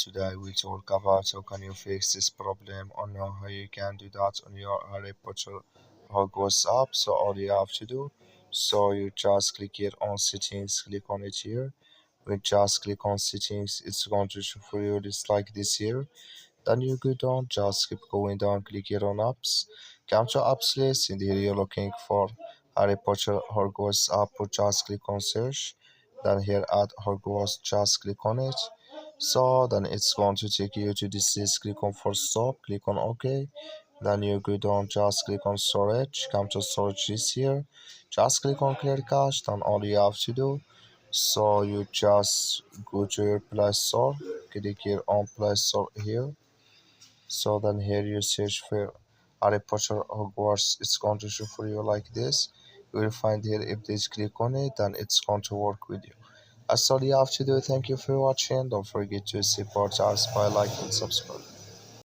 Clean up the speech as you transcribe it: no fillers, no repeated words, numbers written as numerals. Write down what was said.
Today we talk about how can you fix this problem or know how you can do that on your Harry Potter Hogwarts app. So all you have to do, so you just click here on settings, click on it here. We just click on settings, it's going to show for you this like this here. Then you go down, just keep going down, click here on apps. Come to apps list, and here you're looking for Harry Potter Hogwarts app, or just click on search. Then here at Hogwarts, just click on it. So then it's going to take you to this list, click on for stop, click on OK. Then you go down, just click on storage, come to storage this here. Just click on clear cache, then all you have to do. So you just go to your Play Store, click here on Play Store here. So then here you search for Harry Potter Hogwarts. It's going to show for you like this. You will find here if they click on it, then it's going to work with you. That's all you have to do. Thank you for watching. Don't forget to support us by liking and subscribe.